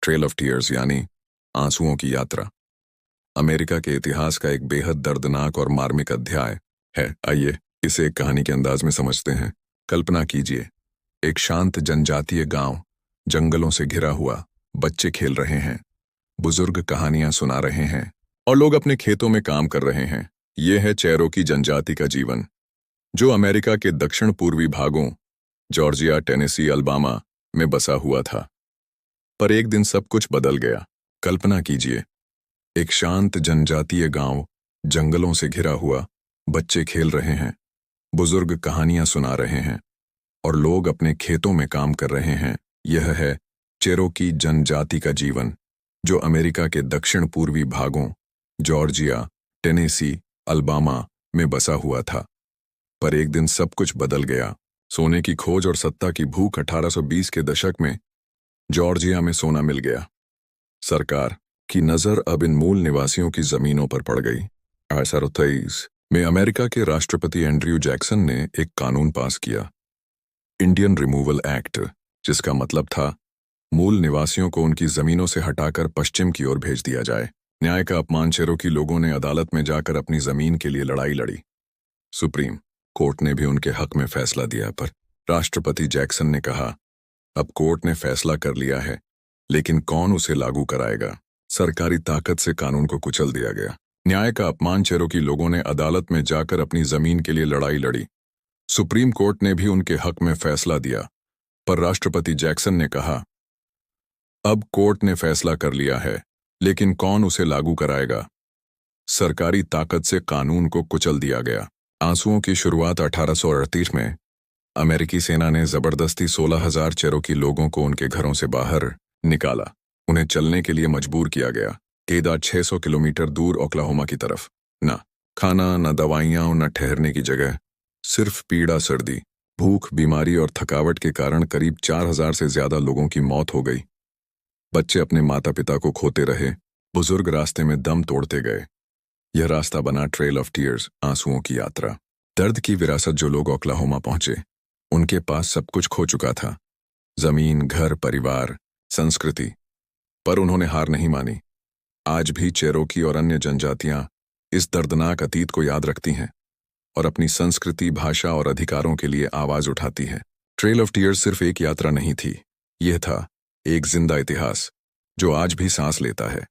Trail of tears यानी आंसुओं की यात्रा अमेरिका के इतिहास का एक बेहद दर्दनाक और मार्मिक अध्याय है। आइए इसे एक कहानी के अंदाज में समझते हैं। कल्पना कीजिए, एक शांत जनजातीय गांव, जंगलों से घिरा हुआ, बच्चे खेल रहे हैं, बुजुर्ग कहानियां सुना रहे हैं और लोग अपने खेतों में काम कर रहे हैं। यह है चेरोकी जनजाति का जीवन, जो अमेरिका के दक्षिण पूर्वी भागों जॉर्जिया, टेनेसी, अल्बामा में बसा हुआ था। पर एक दिन सब कुछ बदल गया। कल्पना कीजिए, एक शांत जनजातीय गांव, जंगलों से घिरा हुआ, बच्चे खेल रहे हैं, बुजुर्ग कहानियां सुना रहे हैं और लोग अपने खेतों में काम कर रहे हैं। यह है चेरोकी जनजाति का जीवन, जो अमेरिका के दक्षिण पूर्वी भागों जॉर्जिया, टेनेसी, अल्बामा में बसा हुआ था। पर एक दिन सब कुछ बदल गया। सोने की खोज और सत्ता की भूख 1820 के दशक में जॉर्जिया में सोना मिल गया। सरकार की नज़र अब इन मूल निवासियों की जमीनों पर पड़ गई। 1823 में अमेरिका के राष्ट्रपति एंड्रयू जैक्सन ने एक कानून पास किया, इंडियन रिमूवल एक्ट, जिसका मतलब था मूल निवासियों को उनकी जमीनों से हटाकर पश्चिम की ओर भेज दिया जाए। न्याय का अपमान चेरोकी लोगों ने अदालत में जाकर अपनी जमीन के लिए लड़ाई लड़ी। सुप्रीम कोर्ट ने भी उनके हक में फैसला दिया, पर राष्ट्रपति जैक्सन ने कहा, अब कोर्ट ने फैसला कर लिया है, लेकिन कौन उसे लागू कराएगा? सरकारी ताकत से कानून को कुचल दिया गया। न्याय का अपमान चेरोकी लोगों ने अदालत में जाकर अपनी जमीन के लिए लड़ाई लड़ी। सुप्रीम कोर्ट ने भी उनके हक में फैसला दिया, पर राष्ट्रपति जैक्सन ने कहा, अब कोर्ट ने फैसला कर लिया है, लेकिन कौन उसे लागू कराएगा? सरकारी ताकत से कानून को कुचल दिया गया। आंसुओं की शुरुआत 1838 में अमेरिकी सेना ने जबरदस्ती 16,000 चेरोकी लोगों को उनके घरों से बाहर निकाला। उन्हें चलने के लिए मजबूर किया गया, केदा 600 किलोमीटर दूर ओक्लाहोमा की तरफ। न खाना, न दवाइयां और न ठहरने की जगह, सिर्फ पीड़ा, सर्दी, भूख, बीमारी और थकावट के कारण करीब 4,000 से ज्यादा लोगों की मौत हो गई। बच्चे अपने माता पिता को खोते रहे, बुजुर्ग रास्ते में दम तोड़ते गए। यह रास्ता बना ट्रेल ऑफ टीयर्स, आंसुओं की यात्रा। दर्द की विरासत जो लोग ओक्लाहोमा पहुंचे, उनके पास सब कुछ खो चुका था, जमीन, घर, परिवार, संस्कृति, पर उन्होंने हार नहीं मानी। आज भी चेरोकी और अन्य जनजातियां इस दर्दनाक अतीत को याद रखती हैं और अपनी संस्कृति, भाषा और अधिकारों के लिए आवाज उठाती हैं। ट्रेल ऑफ टीयर्स सिर्फ एक यात्रा नहीं थी, यह था एक जिंदा इतिहास जो आज भी सांस लेता है।